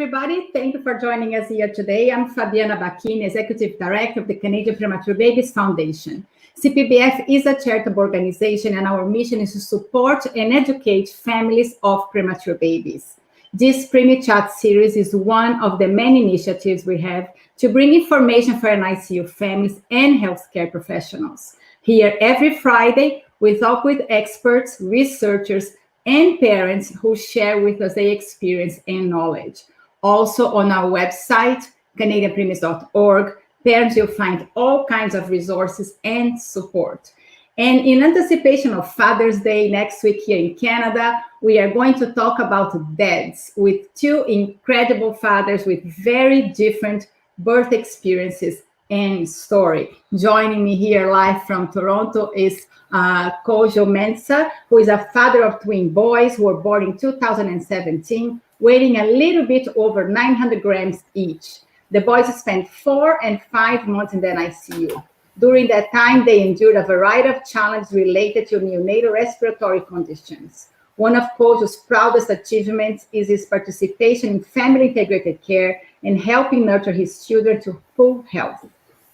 everybody. Thank you for joining us here today. I'm Fabiana Bacchini, Executive Director of the Canadian Premature Babies Foundation. CPBF is a charitable organization, and our mission is to support and educate families of premature babies. This Preemie Chat series is one of the many initiatives we have to bring information for NICU families and healthcare professionals. Here every Friday, we talk with experts, researchers, and parents who share with us their experience and knowledge. Also on our website, canadianpreemies.org, parents will find all kinds of resources and support. And in anticipation of Father's Day next week here in Canada, we are going to talk about dads with two incredible fathers with very different birth experiences and story. Joining me here live from Toronto is Kojo Mensah, who is a father of twin boys who were born in 2017, weighing a little bit over 900 grams each. The boys spent 4 and 5 months in the NICU. During that time, they endured a variety of challenges related to neonatal respiratory conditions. One of Kojo's proudest achievements is his participation in family integrated care and helping nurture his children to full health.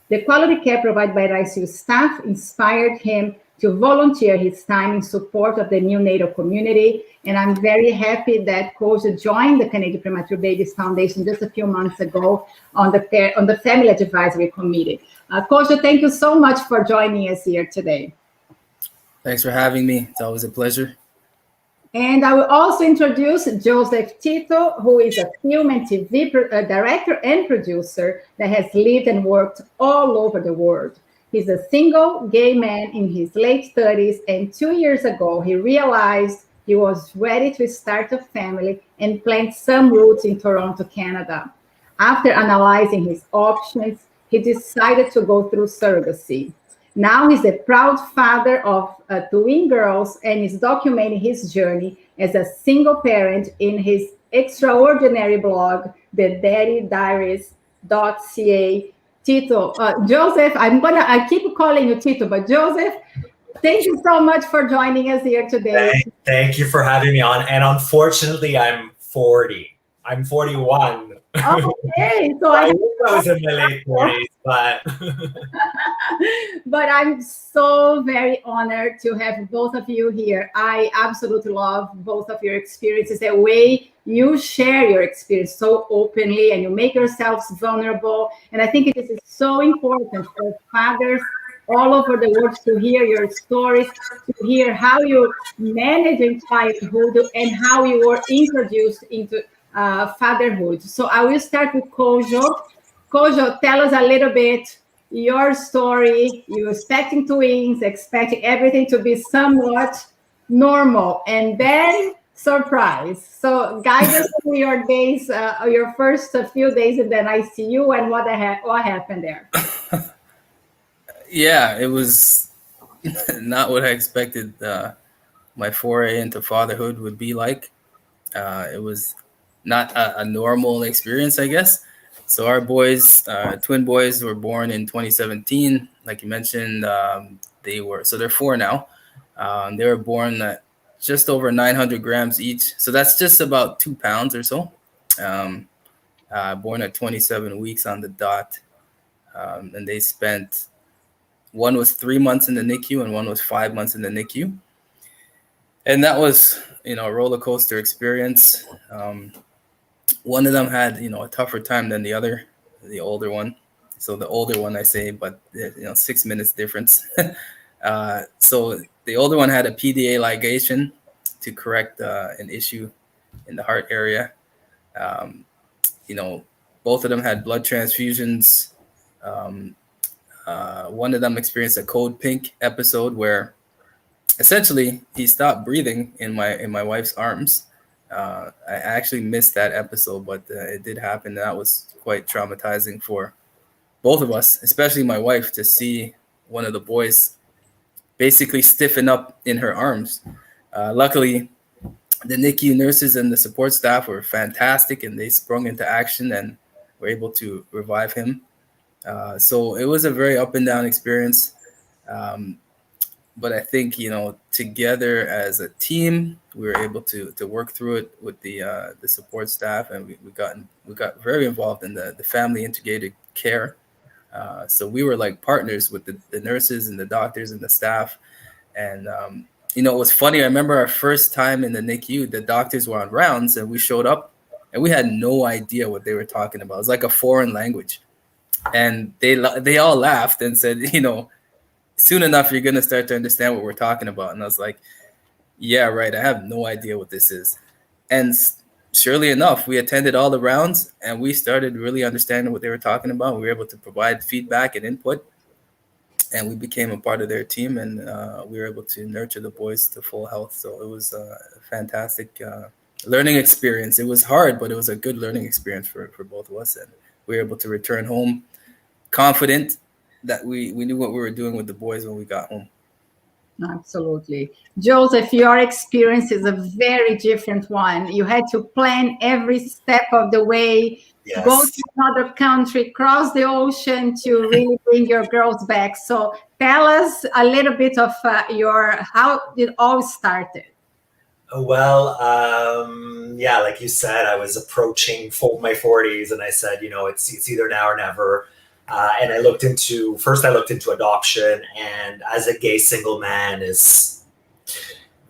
The quality care provided by NICU staff inspired him to volunteer his time in support of the neonatal community. And I'm very happy that Kojo joined the Canadian Premature Babies Foundation just a few months ago on the Family Advisory Committee. Kojo, thank you so much for joining us here today. Thanks for having me. It's always a pleasure. And I will also introduce Joseph Tito, who is a film and TV director and producer that has lived and worked all over the world. He's a single gay man in his late 30s, and 2 years ago, he realized he was ready to start a family and plant some roots in Toronto, Canada. After analyzing his options, he decided to go through surrogacy. Now he's a proud father of twin girls and is documenting his journey as a single parent in his extraordinary blog, thedaddiaries.ca. Tito, Joseph, I keep calling you Tito, but Joseph, thank you so much for joining us here today. Thank you for having me on. And unfortunately, I'm 40. I'm 41. Okay, so I was in my late 40s, but but I'm so very honored to have both of you here. I absolutely love both of your experiences, the way you share your experience so openly and you make yourselves vulnerable. And I think it is so important for fathers all over the world to hear your stories, to hear how you manage in childhood and how you were introduced into fatherhood. So I will start with Kojo. Kojo, tell us a little bit your story. You're expecting twins, expecting everything to be somewhat normal, and then surprise. So guide us through your days, your first few days in the NICU, and what happened there. Yeah, it was not what I expected my foray into fatherhood would be like. It was not a normal experience, I guess. So our boys, twin boys, were born in 2017. Like you mentioned, they're 4 now. They were born at just over 900 grams each. So that's just about 2 pounds or so. Born at 27 weeks on the dot. And they spent, one was 3 months in the NICU and one was 5 months in the NICU. And that was, a roller coaster experience. One of them had, a tougher time than the other, the older one. So the older one, I say, but 6 minutes difference. So the older one had a PDA ligation to correct an issue in the heart area. Both of them had blood transfusions. One of them experienced a code pink episode where essentially he stopped breathing in my wife's arms. I actually missed that episode, but it did happen. That was quite traumatizing for both of us, especially my wife, to see one of the boys basically stiffen up in her arms. Luckily, the NICU nurses and the support staff were fantastic, and they sprung into action and were able to revive him. So it was a very up and down experience. But I think, together as a team. We were able to work through it with the support staff, and we got very involved in the family integrated care. So we were like partners with the nurses and the doctors and the staff. And it was funny. I remember our first time in the NICU, the doctors were on rounds, and we showed up, and we had no idea what they were talking about. It was like a foreign language, and they all laughed and said, soon enough you're gonna start to understand what we're talking about. And I was like, yeah, right. I have no idea what this is. And surely enough, we attended all the rounds, and we started really understanding what they were talking about. We were able to provide feedback and input, and we became a part of their team, and we were able to nurture the boys to full health. So it was a fantastic learning experience. It was hard, but it was a good learning experience for both of us. And we were able to return home confident that we knew what we were doing with the boys when we got home. Absolutely. Joseph, your experience is a very different one. You had to plan every step of the way, Yes. go to another country, cross the ocean to really bring your girls back. So tell us a little bit of how it all started. Well, yeah, like you said, I was approaching my 40s, and I said, it's either now or never. And I looked into adoption, and as a gay single man is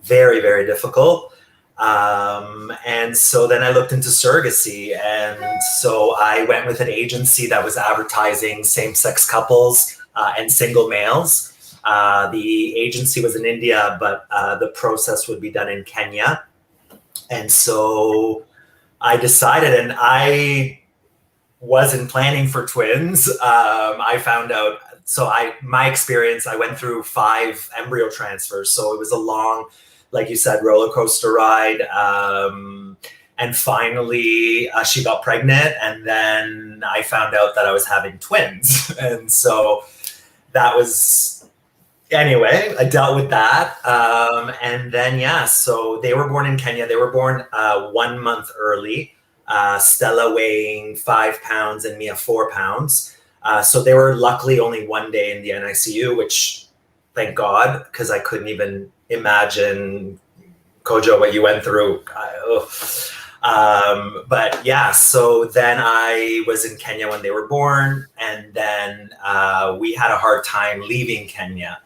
very, very difficult. And so then I looked into surrogacy, and so I went with an agency that was advertising same-sex couples and single males. The agency was in India, but the process would be done in Kenya. And so I decided, and I wasn't planning for twins. I found out, my experience, I went through 5 embryo transfers. So it was a long, like you said, roller coaster ride. And finally she got pregnant, and then I found out that I was having twins. And so that was, anyway, I dealt with that. And then, so they were born in Kenya. They were born 1 month early. Stella weighing 5 pounds and Mia 4 pounds. So they were luckily only 1 day in the NICU, which thank God, because I couldn't even imagine, Kojo, what you went through. But yeah, so then I was in Kenya when they were born, and then we had a hard time leaving Kenya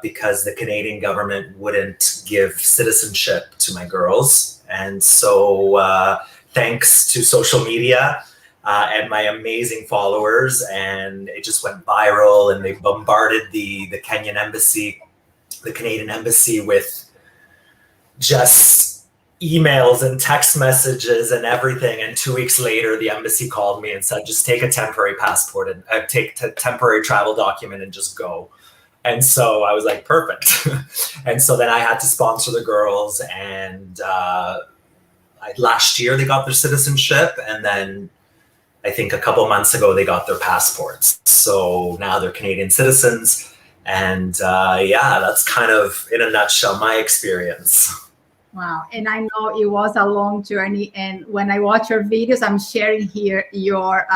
because the Canadian government wouldn't give citizenship to my girls. And so thanks to social media and my amazing followers, and it just went viral, and they bombarded the Kenyan embassy, the Canadian embassy, with just emails and text messages and everything. And 2 weeks later, the embassy called me and said, just take a temporary passport and take a temporary travel document and just go. And so I was like, perfect. And so then I had to sponsor the girls, and last year they got their citizenship, and then I think a couple months ago they got their passports. So now they're Canadian citizens. And that's kind of, in a nutshell, my experience. Wow. And I know it was a long journey. And when I watch your videos, I'm sharing here your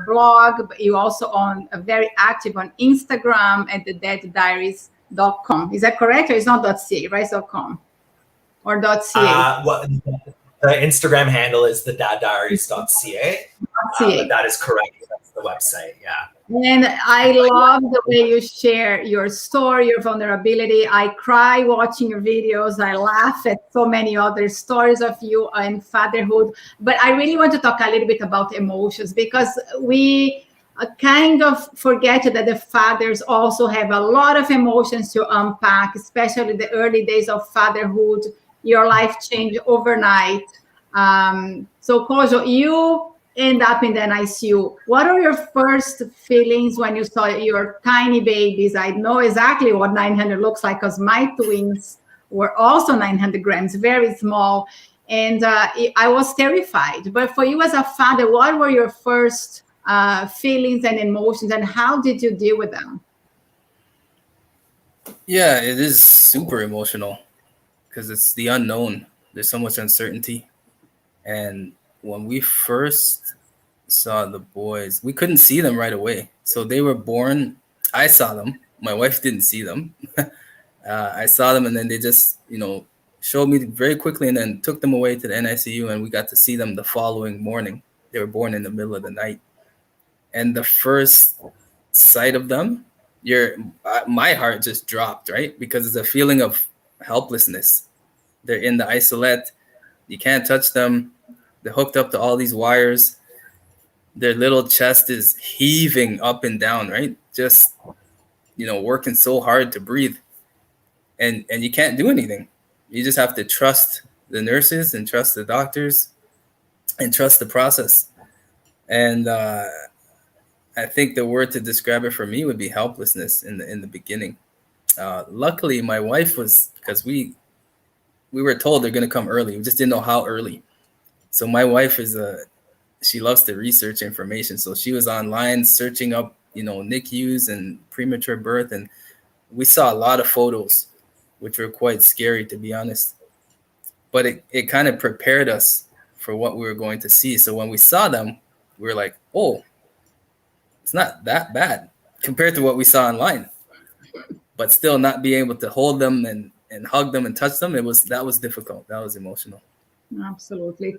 blog, but you also very active on Instagram at thedaddiaries.com. Is that correct? Or it's not .ca, right? It's .com or .ca? The Instagram handle is thedaddiaries.ca. That is correct. That's the website. Yeah. And I love the way you share your story, your vulnerability. I cry watching your videos. I laugh at so many other stories of you and fatherhood. But I really want to talk a little bit about emotions, because we kind of forget that the fathers also have a lot of emotions to unpack, especially the early days of fatherhood. Your life changed overnight. So Kojo, you end up in the NICU. What are your first feelings when you saw your tiny babies? I know exactly what 900 looks like, because my twins were also 900 grams, very small. And I was terrified. But for you as a father, what were your first feelings and emotions, and how did you deal with them? Yeah, it is super emotional because it's the unknown. There's so much uncertainty. And when we first saw the boys, we couldn't see them right away. So they were born. I saw them. My wife didn't see them. I saw them, and then they just, showed me very quickly, and then took them away to the NICU, and we got to see them the following morning. They were born in the middle of the night. And the first sight of them, my heart just dropped, right? Because it's a feeling of helplessness. They're in the isolette. You can't touch them. They're hooked up to all these wires. Their little chest is heaving up and down, right? Just, working so hard to breathe. And you can't do anything. You just have to trust the nurses and trust the doctors and trust the process. And I think the word to describe it for me would be helplessness in the beginning. Luckily, my wife was, because we were told they're going to come early. We just didn't know how early. So my wife she loves to research information. So she was online searching up, NICUs and premature birth. And we saw a lot of photos, which were quite scary, to be honest. But it kind of prepared us for what we were going to see. So when we saw them, we were like, oh, it's not that bad compared to what we saw online. But still not being able to hold them and hug them and touch them, that was difficult. That was emotional. Absolutely.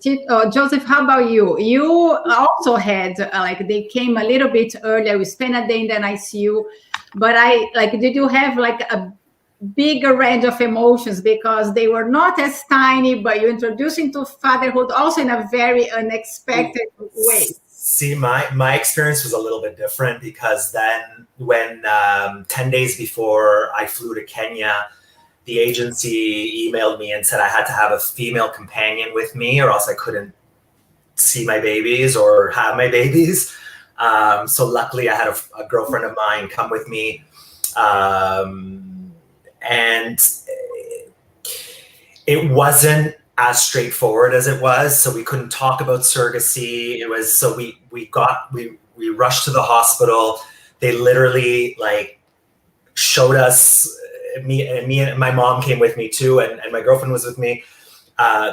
Joseph, how about you? You also had, they came a little bit earlier. We spent a day in the NICU, but did you have a bigger range of emotions because they were not as tiny, but you introduced into fatherhood also in a very unexpected way? See, my experience was a little bit different because then when 10 days before I flew to Kenya, the agency emailed me and said I had to have a female companion with me or else I couldn't see my babies or have my babies. So luckily I had a girlfriend of mine come with me. And it wasn't as straightforward as it was. So we couldn't talk about surrogacy. It was, so we rushed to the hospital. They literally showed us, me and my mom came with me too. And my girlfriend was with me.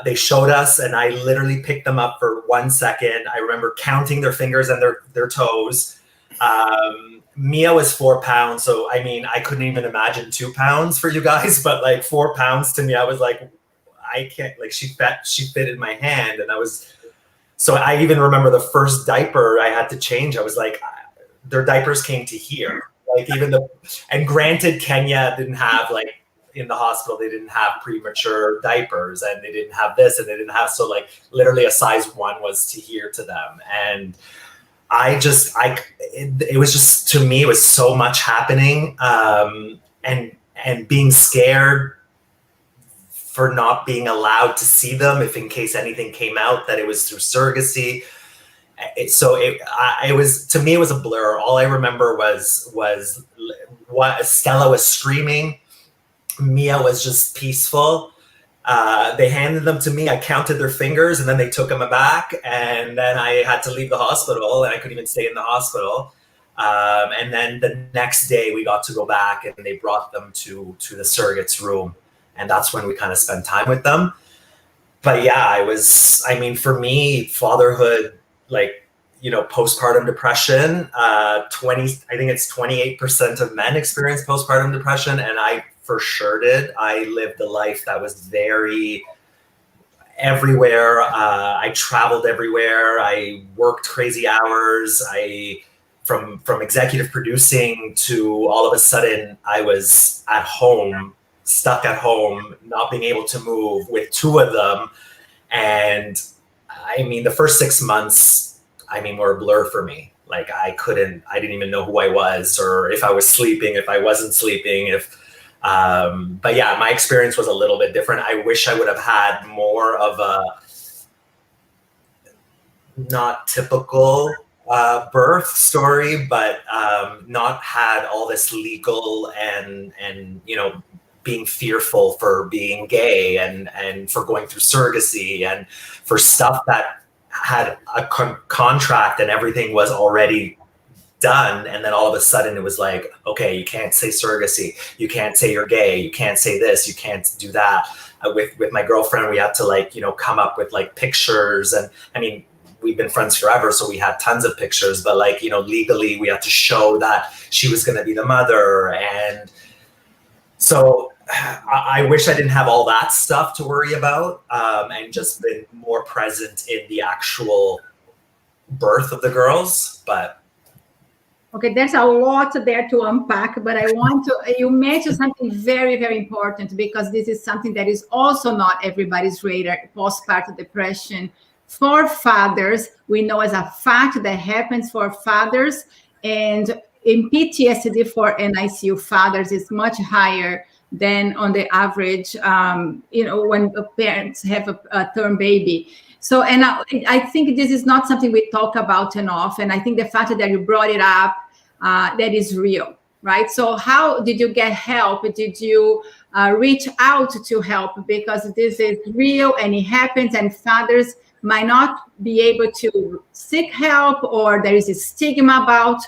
They showed us and I literally picked them up for 1 second. I remember counting their fingers and their toes. Mia was 4 pounds. So, I couldn't even imagine 2 pounds for you guys, but 4 pounds to me, I was like, I can't, she fit in my hand. And so I even remember the first diaper I had to change. I was like, their diapers came to here. And granted, Kenya didn't have in the hospital, they didn't have premature diapers and they didn't have this and they didn't have, so literally a size 1 was to here to them. And it was just, to me, it was so much happening. And being scared for not being allowed to see them if in case anything came out that it was through surrogacy. It was, to me, it was a blur. All I remember was what Stella was screaming. Mia was just peaceful. They handed them to me. I counted their fingers and then they took them back. And then I had to leave the hospital and I couldn't even stay in the hospital. And then the next day we got to go back and they brought them to the surrogate's room. And that's when we kind of spent time with them. But yeah, for me, fatherhood, postpartum depression, I think it's 28% of men experience postpartum depression. And I for sure did. I lived a life that was very everywhere. I traveled everywhere. I worked crazy hours. From executive producing to all of a sudden I was at home, stuck at home, not being able to move with 2 of them. And the first 6 months, were a blur for me. I didn't even know who I was or if I was sleeping, if I wasn't sleeping, but yeah, my experience was a little bit different. I wish I would have had more of a not typical birth story, but not had all this legal and being fearful for being gay and for going through surrogacy and for stuff that had a contract and everything was already done. And then all of a sudden it was like, okay, you can't say surrogacy. You can't say you're gay. You can't say this. You can't do that. With my girlfriend, we had to come up with pictures. And we've been friends forever, so we had tons of pictures, but legally we had to show that she was going to be the mother. And so I wish I didn't have all that stuff to worry about, and just been more present in the actual birth of the girls. But okay, there's a lot there to unpack, but you mentioned something very, very important, because this is something that is also not everybody's radar: postpartum depression. For fathers, we know as a fact that happens for fathers, and in PTSD for NICU fathers is much higher than on the average, when parents have a term baby. So, and I think this is not something we talk about enough. And I think the fact that you brought it up, that is real, right? So how did you get help? Did you reach out to help? Because this is real and it happens, and fathers might not be able to seek help, or there is a stigma about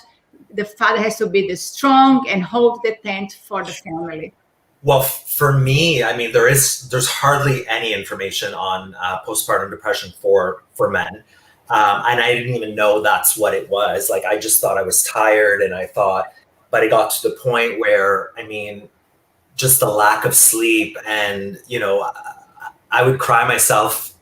the father has to be the strong and hold the tent for the family. well, for me, I mean, there's hardly any information on postpartum depression for men, and I didn't even know that's what it was. Like, I just thought I was tired, and but it got to the point where, I mean, just the lack of sleep, and I would cry myself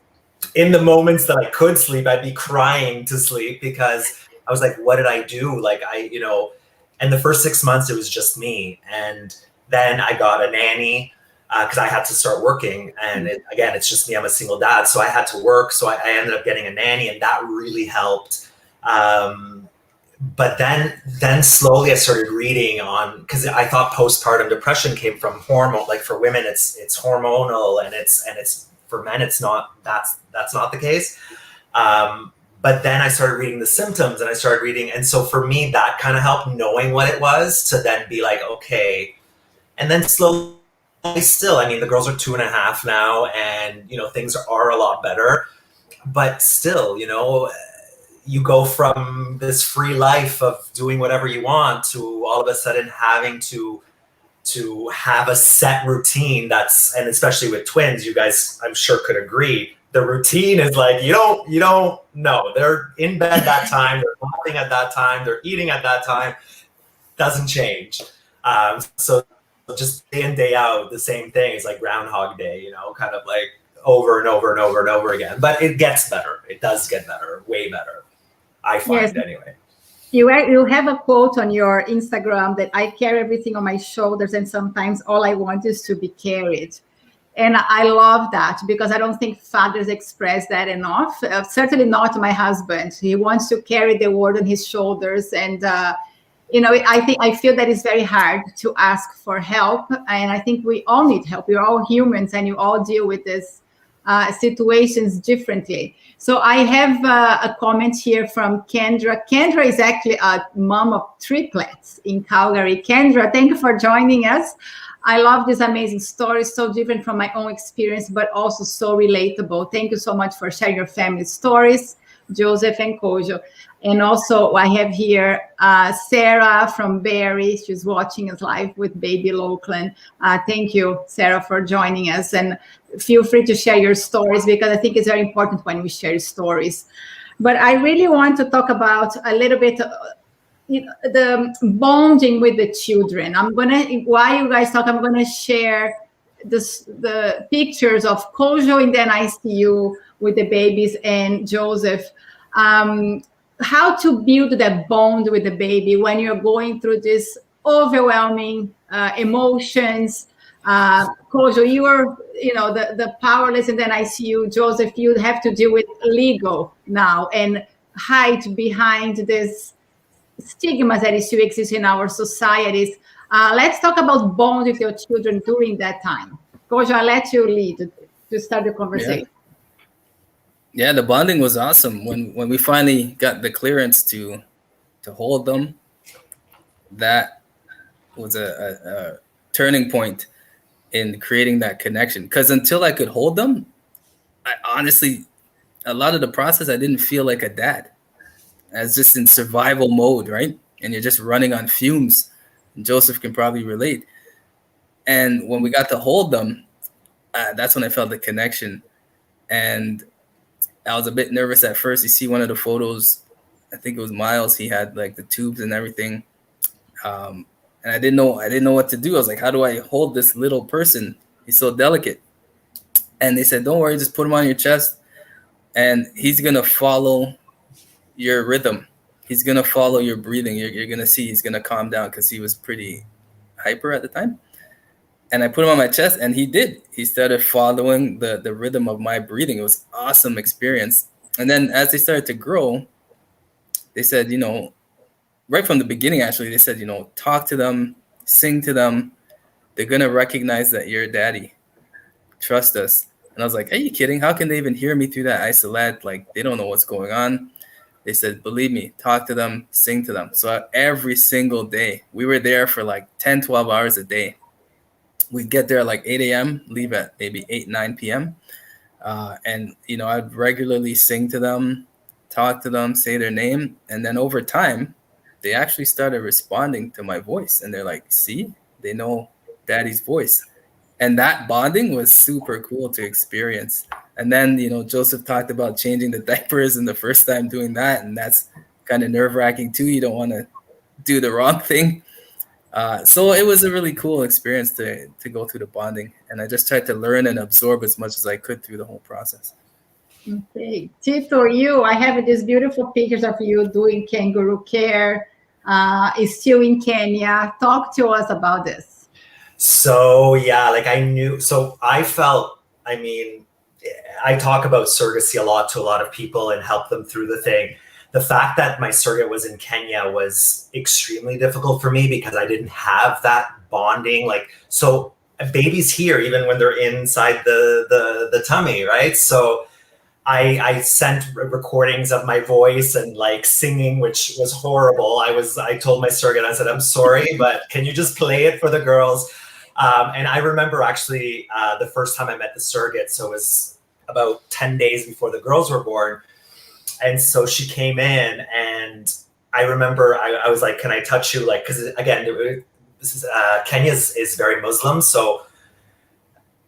in the moments that I could sleep. I'd be crying to sleep because I was like, what did I do? Like, and the first 6 months, it was just me. And then I got a nanny because I had to start working. And again, it's just me. I'm a single dad. So I had to work. So I ended up getting a nanny, and that really helped. But then slowly I started reading on, because I thought postpartum depression came from hormone. Like, for women, it's hormonal, and it's for men, it's not. That's not the case. But then I started reading the symptoms, and I started reading. And so for me, that kind of helped, knowing what it was, to then be like, okay. And then slowly still, I mean, the girls are 2.5 now, and, things are a lot better. But still, you go from this free life of doing whatever you want to all of a sudden having to have a set routine. And especially with twins, you guys, I'm sure, could agree. The routine is like, you don't know. They're in bed that time, they're laughing at that time, they're eating at that time. Doesn't change. So just day in, day out, the same thing. It's like Groundhog Day, kind of like over and over and over and over again. But it gets better. It does get better, way better, I find. Yes. Anyway. You have a quote on your Instagram that I carry everything on my shoulders, and sometimes all I want is to be carried. And I love that, because I don't think fathers express that enough. Certainly not my husband. He wants to carry the world on his shoulders. And, I feel that it's very hard to ask for help. And I think we all need help. We're all humans, and you all deal with this situations differently. So I have a comment here from Kendra. Kendra is actually a mom of triplets in Calgary. Kendra, thank you for joining us. I love this amazing story, so different from my own experience, but also so relatable. Thank you so much for sharing your family stories, Joseph and Kojo. And also I have here Sarah from Barrie. She's watching us live with baby Lachlan. Thank you, Sarah, for joining us. And feel free to share your stories, because I think it's very important when we share stories. But I really want to talk about a little bit the bonding with the children. While you guys talk, I'm gonna share the pictures of Kojo in the NICU with the babies, and Joseph. How to build that bond with the baby when you're going through this overwhelming emotions. Kojo, you are, the powerless in the NICU. Joseph, you have to deal with legal now and hide behind this stigmas that still exist in our societies. Let's talk about bond with your children during that time. Kojo, I'll let you lead to start the conversation. Yeah, the bonding was awesome. When we finally got the clearance to hold them, that was a turning point in creating that connection. Because until I could hold them, I honestly, a lot of the process, I didn't feel like a dad. I was just in survival mode, right? And you're just running on fumes. And Joseph can probably relate. And when we got to hold them, that's when I felt the connection. And I was a bit nervous at first. You see one of the photos, I think it was Miles, he had like the tubes and everything. And And I didn't know what to do. I was like, how do I hold this little person? He's so delicate. And they said, don't worry, just put him on your chest and he's going to follow your rhythm. He's going to follow your breathing. You're going to see he's going to calm down, because he was pretty hyper at the time. And I put him on my chest, and he did. He started following the rhythm of my breathing. It was an awesome experience. And then as they started to grow, they said, right from the beginning, actually, they said, talk to them, sing to them. They're going to recognize that you're daddy. Trust us. And I was like, are you kidding? How can they even hear me through that isolate? Like, they don't know what's going on. They said, believe me, talk to them, sing to them. So every single day, we were there for like 10, 12 hours a day. We'd get there at like 8 a.m., leave at maybe 8, 9 p.m. And, I'd regularly sing to them, talk to them, say their name. And then over time, they actually started responding to my voice. And they're like, see, they know daddy's voice. And that bonding was super cool to experience. And then, Joseph talked about changing the diapers and the first time doing that. And that's kind of nerve-wracking too. You don't want to do the wrong thing. So it was a really cool experience to go through the bonding. And I just tried to learn and absorb as much as I could through the whole process. Okay. Tito, I have these beautiful pictures of you doing kangaroo care. Is still in Kenya. Talk to us about this. So yeah, I talk about surrogacy a lot to a lot of people and help them through the thing. The fact that my surrogate was in Kenya was extremely difficult for me because I didn't have that bonding. So babies hear even when they're inside the tummy, right? So I sent recordings of my voice and singing, which was horrible. I told my surrogate, I said, I'm sorry, but can you just play it for the girls? And I remember actually the first time I met the surrogate, so it was about 10 days before the girls were born. And so she came in, and I remember I was like, can I touch you? Because again, Kenya is very Muslim. So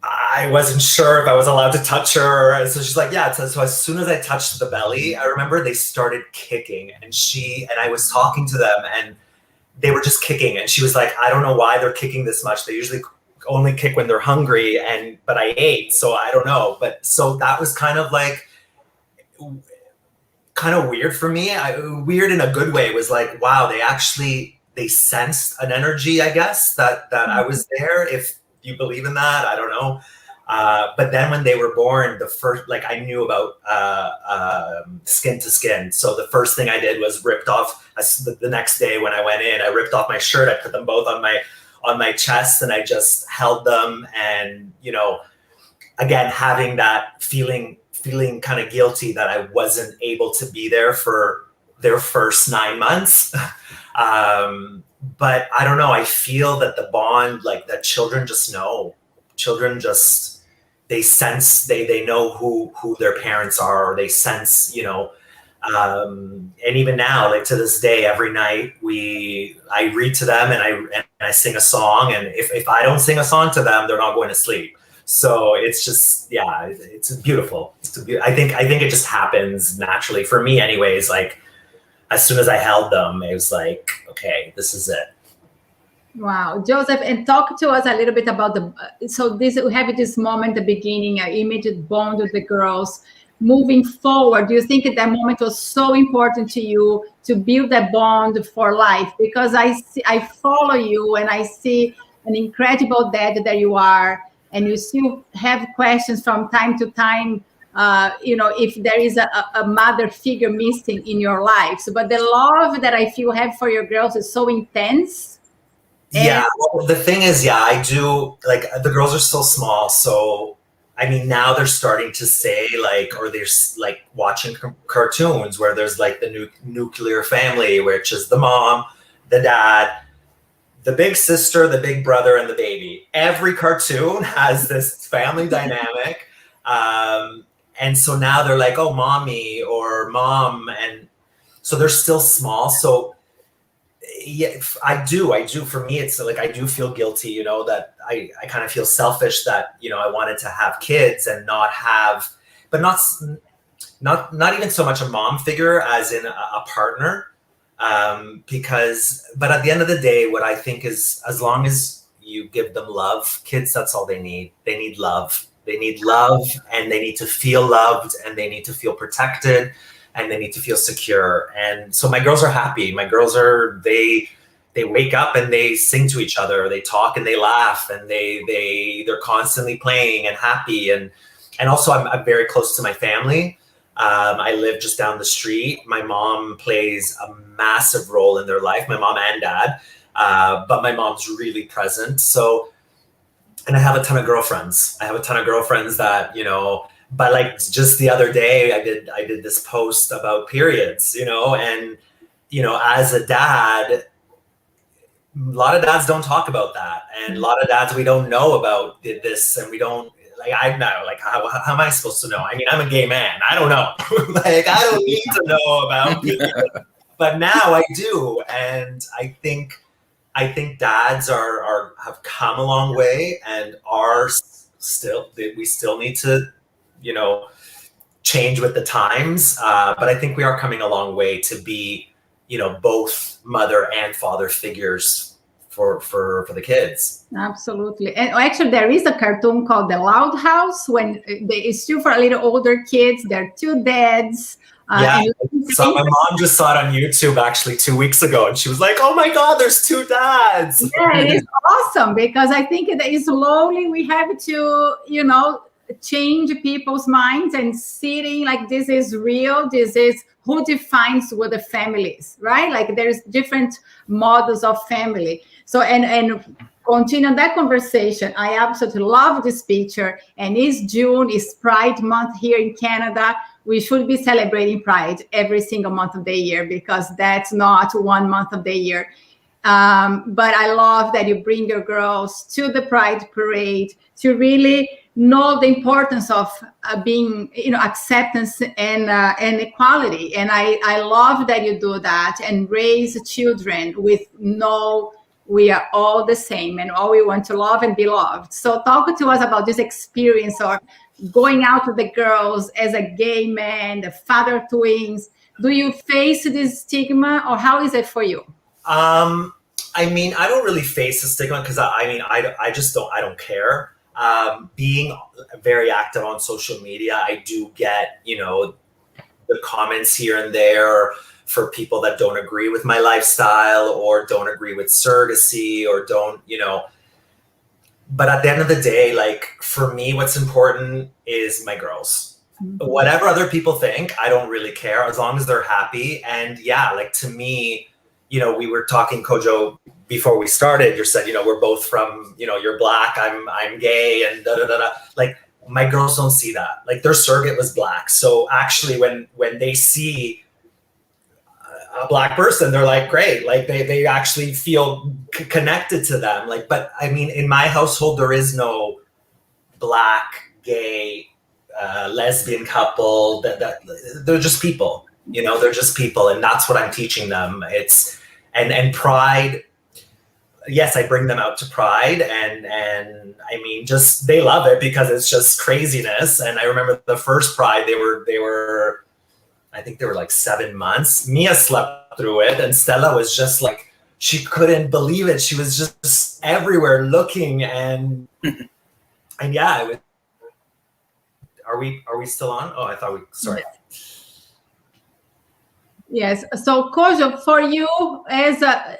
I wasn't sure if I was allowed to touch her. So she's like, yeah. So as soon as I touched the belly, I remember they started kicking, and I was talking to them, and they were just kicking. And she was like, I don't know why they're kicking this much. They usually only kick when they're hungry, but I ate, so I don't know. But so that was kind of weird for me. Weird in a good way. It was like, wow, they sensed an energy, I guess, that I was there. If you believe in that, I don't know. But then when they were born, I knew about skin to skin. So the first thing I did was ripped off the next day when I went in, I ripped off my shirt. I put them both on my chest, and I just held them. And, again, having that feeling kind of guilty that I wasn't able to be there for their first 9 months. But I don't know. I feel that the bond, that children just know. Children just, they sense, they know who their parents are, or they sense, and even now, to this day, every night I read to them and I sing a song. And if I don't sing a song to them, they're not going to sleep. So it's just, yeah, it's beautiful. I think it just happens naturally for me anyways. As soon as I held them, it was like, okay, this is it. Wow. Joseph, and talk to us a little bit about we have this moment, the beginning, an immediate bond with the girls. Moving forward, do you think that moment was so important to you to build that bond for life? Because I follow you and I see an incredible dad that you are, and you still have questions from time to time, if there is a mother figure missing in your life. But the love that I feel have for your girls is so intense. Yeah, well, the thing is, I do, the girls are still small. So, now they're starting to say, or they're watching cartoons where there's the nuclear family, which is the mom, the dad, the big sister, the big brother, and the baby. Every cartoon has this family dynamic. And so now they're like, oh, mommy or mom. And so they're still small. So yeah, I do. For me, it's I do feel guilty, that I kind of feel selfish that, I wanted to have kids and not have, but not even so much a mom figure as in a partner. But at the end of the day, what I think is, as long as you give them love, kids, that's all they need. They need love. They need love, and they need to feel loved, and they need to feel protected, and they need to feel secure. And so my girls are happy. My girls are, they wake up and they sing to each other. They talk and they laugh, and they're constantly playing and happy. And also I'm very close to my family. I live just down the street. My mom plays a massive role in their life, my mom and dad. But my mom's really present. So, and I have a ton of girlfriends. That, but like just the other day I did this post about periods, and, as a dad, a lot of dads don't talk about that. And a lot of dads, we don't know about this, and we don't, like, I know, like, how am I supposed to know? I mean, I'm a gay man. I don't know. Like, I don't need to know about it. But now I do. And I think dads have come a long way, and are still, we still need to, change with the times. But I think we are coming a long way to be, both mother and father figures for the kids. Absolutely. And actually, there is a cartoon called The Loud House, when it's still for a little older kids. There are two dads. Yeah, so my mom just saw it on YouTube actually 2 weeks ago, and she was like, "Oh my God, there's two dads!" Yeah, it is awesome, because I think that slowly we have to, change people's minds and sitting like, this is real. This is who defines what the family is, right? Like, there's different models of family. So, and continue that conversation. I absolutely love this picture. And it's June, it's Pride Month here in Canada. We should be celebrating Pride every single month of the year, because that's not 1 month of the year. But I love that you bring your girls to the Pride Parade to really know the importance of being, acceptance and equality. And I love that you do that and raise children with we are all the same, and all we want to love and be loved. So talk to us about this experience, or going out with the girls as a gay man, the father of twins. Do you face this stigma, or how is it for you? I mean, I don't really face the stigma, because I don't care. Being very active on social media, I do get, the comments here and there for people that don't agree with my lifestyle, or don't agree with surrogacy, or don't, but at the end of the day, like, for me, what's important is my girls. Mm-hmm. Whatever other people think, I don't really care, as long as they're happy. And yeah, like, to me, we were talking, Kojo, before we started. You said, we're both from, you're Black, I'm gay, and da da da da. Like, my girls don't see that. Like, their surrogate was Black, so actually, when they see a Black person, they're like, great. Like, they actually feel connected to them. Like, but I mean, in my household, there is no Black, gay, lesbian couple. They're just people. They're just people, and that's what I'm teaching them. It's and Pride. Yes, I bring them out to Pride, and I mean, just, they love it, because it's just craziness. And I remember the first Pride, they were, I think they were like 7 months. Mia slept through it, and Stella was just like, she couldn't believe it. She was just everywhere looking, and yeah, it was, are we still on? Oh, I thought sorry. Yes. So, Kojo, for you,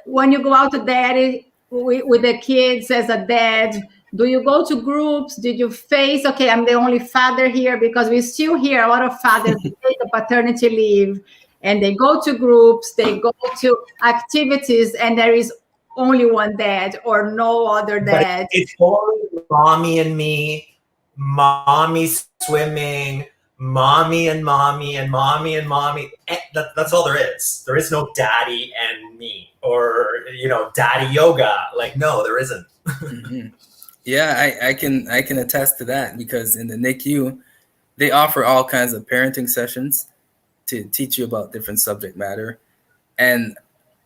when you go out to daddy with the kids as a dad, do you go to groups? Did you face, okay, I'm the only father here? Because we still hear a lot of fathers take a paternity leave, and they go to groups, they go to activities, and there is only one dad or no other dad. But it's only mommy and me, mommy swimming, mommy and mommy, and mommy and mommy. That's all there is. There is no daddy and me, or, daddy yoga. Like, no, there isn't. Mm-hmm. Yeah, I can attest to that, because in the NICU, they offer all kinds of parenting sessions to teach you about different subject matter. And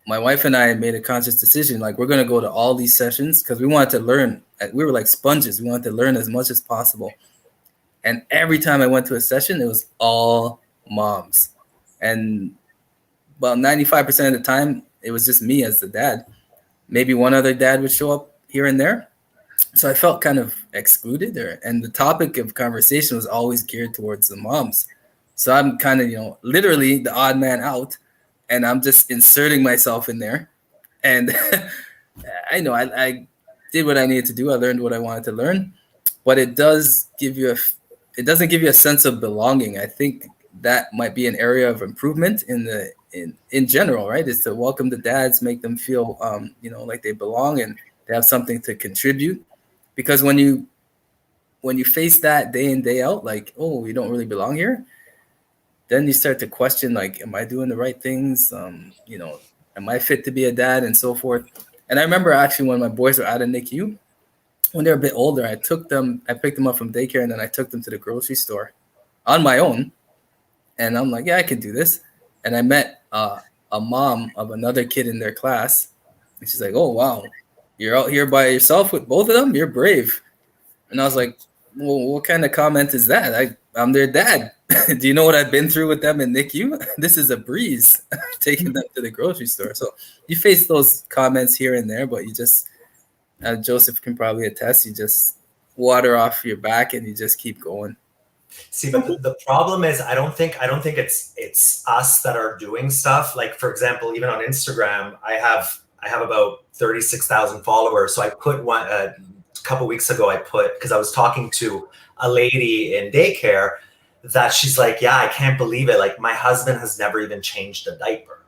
my wife and I made a conscious decision, like, we're going to go to all these sessions, because we wanted to learn. We were like sponges. We wanted to learn as much as possible. And every time I went to a session, it was all moms. And Well, 95% of the time, it was just me as the dad. Maybe one other dad would show up here and there. So I felt kind of excluded there. And the topic of conversation was always geared towards the moms. So I'm kind of, literally the odd man out. And I'm just inserting myself in there. And I know I did what I needed to do. I learned what I wanted to learn. But it doesn't give you a sense of belonging. I think that might be an area of improvement in general, right? Is to welcome the dads, make them feel like they belong and they have something to contribute. Because when you face that day in, day out, like, oh, you don't really belong here, then you start to question, like, am I doing the right things? Am I fit to be a dad, and so forth. And I remember actually when my boys were out of NICU, when they're a bit older, I picked them up from daycare, and then I took them to the grocery store on my own. And I'm like, yeah, I can do this. And I met a mom of another kid in their class. And she's like, oh, wow, you're out here by yourself with both of them? You're brave. And I was like, well, what kind of comment is that? I'm their dad. Do you know what I've been through with them in NICU? This is a breeze, taking them to the grocery store. So you face those comments here and there, but you just, Joseph can probably attest, you just water off your back and you just keep going. See, but the problem is, I don't think it's us that are doing stuff. Like, for example, even on Instagram, I have about 36,000 followers. So I put one a couple weeks ago. Because I was talking to a lady in daycare, that she's like, yeah, I can't believe it. Like, my husband has never even changed a diaper.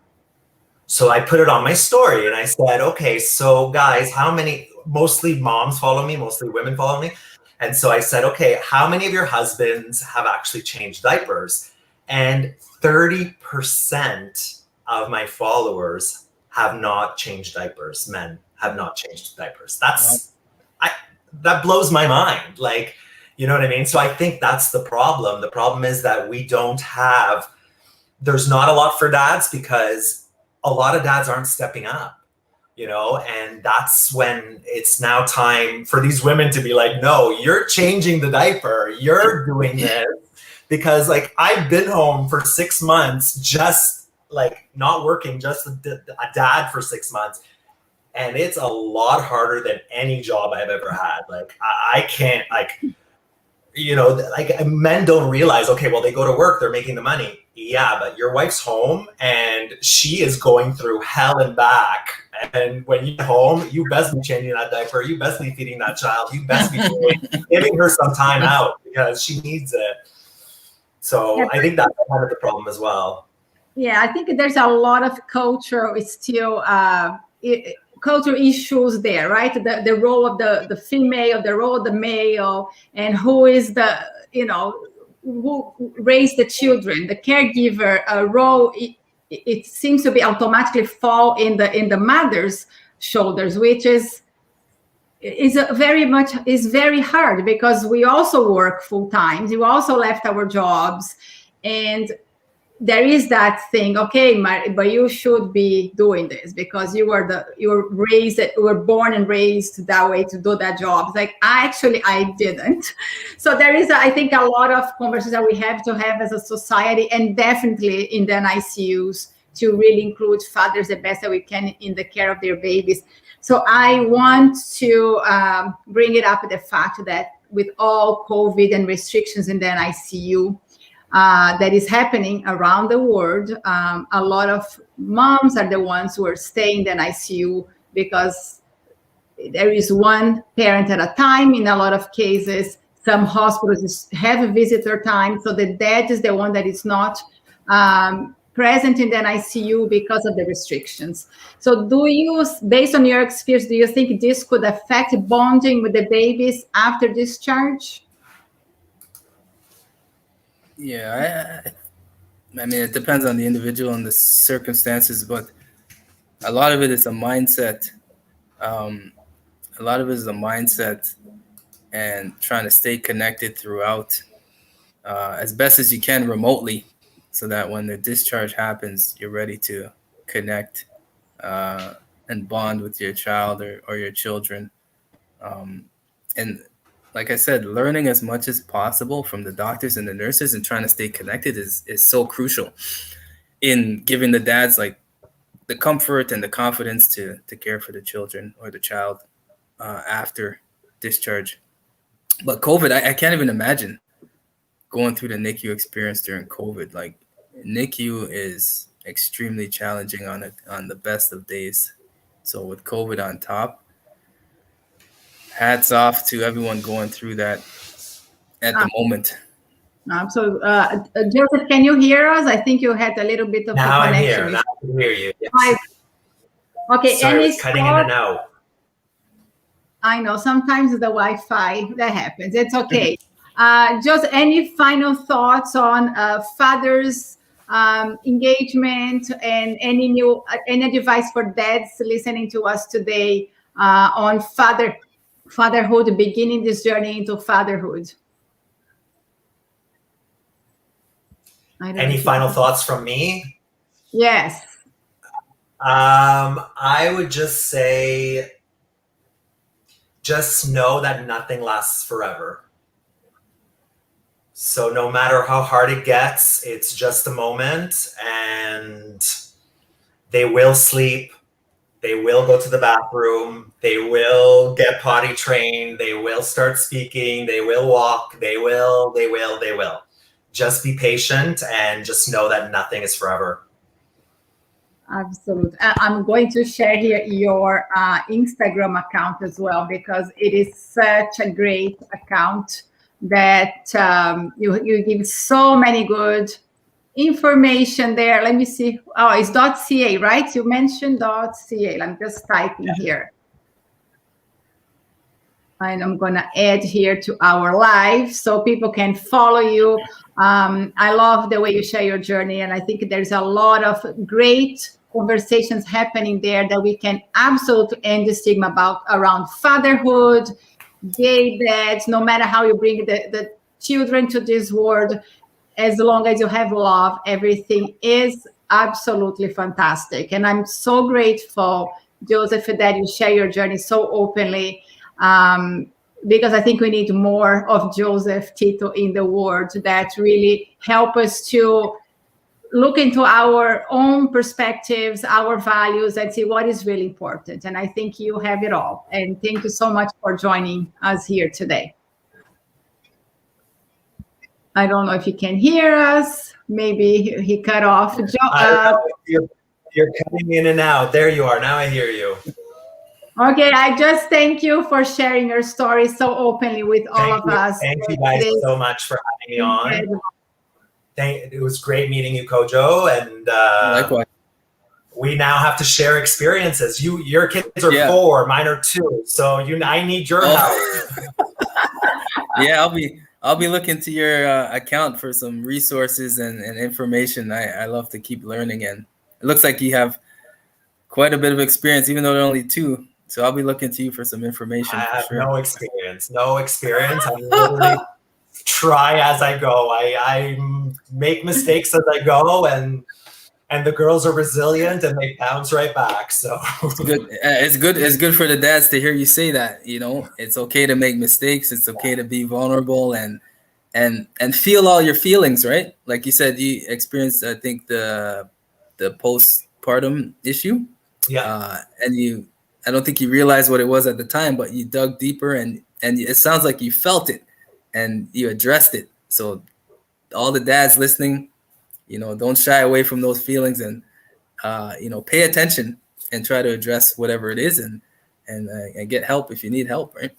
So I put it on my story and I said, okay, so guys, mostly moms follow me, mostly women follow me. And so I said, okay, how many of your husbands have actually changed diapers? And 30% of my followers have not changed diapers. Men have not changed diapers. That blows my mind. Like, you know what I mean? So I think that's the problem. The problem is that there's not a lot for dads, because a lot of dads aren't stepping up. And that's when it's now time for these women to be like, no, you're changing the diaper. You're doing this. Because, like, I've been home for 6 months, just like not working, just a dad for 6 months. And it's a lot harder than any job I've ever had. Like, I can't, like, men don't realize, okay, well, they go to work, they're making the money. Yeah, but your wife's home and she is going through hell and back. And when you get home, you best be changing that diaper. You best be feeding that child. You best be giving her some time out, because she needs it. So yeah, I think that's part of the problem as well. Yeah, I think there's a lot of cultural issues there, right? The role of the female, the role of the male, and who is who raised the children, the caregiver role. It seems to be automatically fall in the mother's shoulders, which is very hard, because we also work full time. We also left our jobs, and there is that thing, okay, but you should be doing this because you were born and raised that way to do that job. It's like, I didn't. So there is, I think, a lot of conversations that we have to have as a society, and definitely in the NICUs, to really include fathers the best that we can in the care of their babies. So I want to bring it up, the fact that with all COVID and restrictions in the NICU, that is happening around the world. A lot of moms are the ones who are staying in the NICU because there is one parent at a time in a lot of cases. Some hospitals have a visitor time, so the dad is the one that is not present in the NICU because of the restrictions. So based on your experience, do you think this could affect bonding with the babies after discharge? Yeah, I mean, it depends on the individual and the circumstances, but a lot of it is a mindset. And trying to stay connected throughout as best as you can remotely, so that when the discharge happens, you're ready to connect and bond with your child or your children. And like I said, learning as much as possible from the doctors and the nurses and trying to stay connected is so crucial. in giving the dads like the comfort and the confidence to care for the children or the child after discharge. But COVID, I can't even imagine going through the NICU experience during COVID. Like, NICU is extremely challenging on the best of days. So with COVID on top, hats off to everyone going through that at the moment. So, Joseph, can you hear us? I think you had a little bit of Now a I'm connection. here. Now I can hear you. Yes. Okay. Sorry, it's cutting in and out. I know sometimes the Wi-Fi, that happens. It's okay. Just any final thoughts on fathers' engagement and any advice for dads listening to us today on fatherhood, beginning this journey into fatherhood? Any final thoughts from me? Yes. I would just say, just know that nothing lasts forever. So no matter how hard it gets, it's just a moment, and they will sleep. They will go to the bathroom. They will get potty trained. They will start speaking. They will walk. They will. Just be patient and just know that nothing is forever. Absolutely. I'm going to share here your Instagram account as well, because it is such a great account that you give so many good information there. Let me see. Oh, it's .ca, right? You mentioned .ca. I'm just typing here. And I'm going to add here to our live so people can follow you. I love the way you share your journey, and I think there's a lot of great conversations happening there that we can absolutely end the stigma around fatherhood, gay dads. No matter how you bring the children to this world, as long as you have love, everything is absolutely fantastic. And I'm so grateful, Joseph, that you share your journey so openly. Because I think we need more of Joseph Tito in the world that really help us to look into our own perspectives, our values, and see what is really important. And I think you have it all. And thank you so much for joining us here today. I don't know if you can hear us. Maybe he cut off. You're cutting in and out. There you are. Now I hear you. Okay, I just thank you for sharing your story so openly with all of us. Thank you guys so much for having me on. It was great meeting you, Kojo, and Likewise. We now have to share experiences. Your kids are 4, mine are 2, so I need your help. Yeah, I'll be looking to your account for some resources and information. I love to keep learning, and it looks like you have quite a bit of experience, even though they're only 2. So I'll be looking to you for some information. I have sure. no experience. I literally try as I go. I make mistakes as I go, and the girls are resilient and they bounce right back. So it's good. It's good for the dads to hear you say that. You know, it's okay to make mistakes. It's okay to be vulnerable and feel all your feelings. Right, like you said, you experienced, I think, the postpartum issue. Yeah, and I don't think you realized what it was at the time, but you dug deeper and it sounds like you felt it and you addressed it. So all the dads listening, don't shy away from those feelings and, pay attention and try to address whatever it is and get help if you need help, right?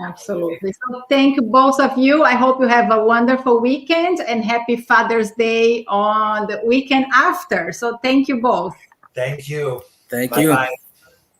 Absolutely. So thank you, both of you. I hope you have a wonderful weekend and happy Father's Day on the weekend after. So thank you both. Thank you. Thank you. Bye.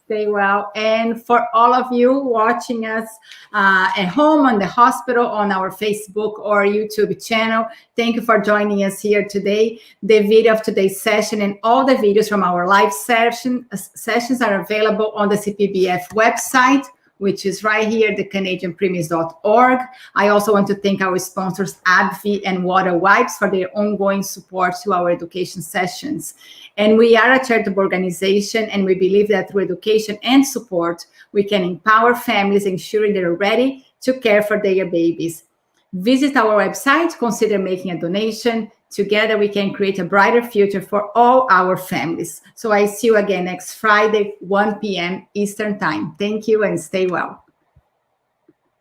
Stay well. And for all of you watching us at home, on the hospital, on our Facebook or YouTube channel, thank you for joining us here today. The video of today's session and all the videos from our live sessions are available on the CPBF website, which is right here, thecanadianpremies.org. I also want to thank our sponsors, AbbVie and Water Wipes, for their ongoing support to our education sessions. And we are a charitable organization, and we believe that through education and support, we can empower families, ensuring they're ready to care for their babies. Visit our website, consider making a donation, Together, we can create a brighter future for all our families. So I see you again next Friday, 1 p.m. Eastern Time. Thank you and stay well.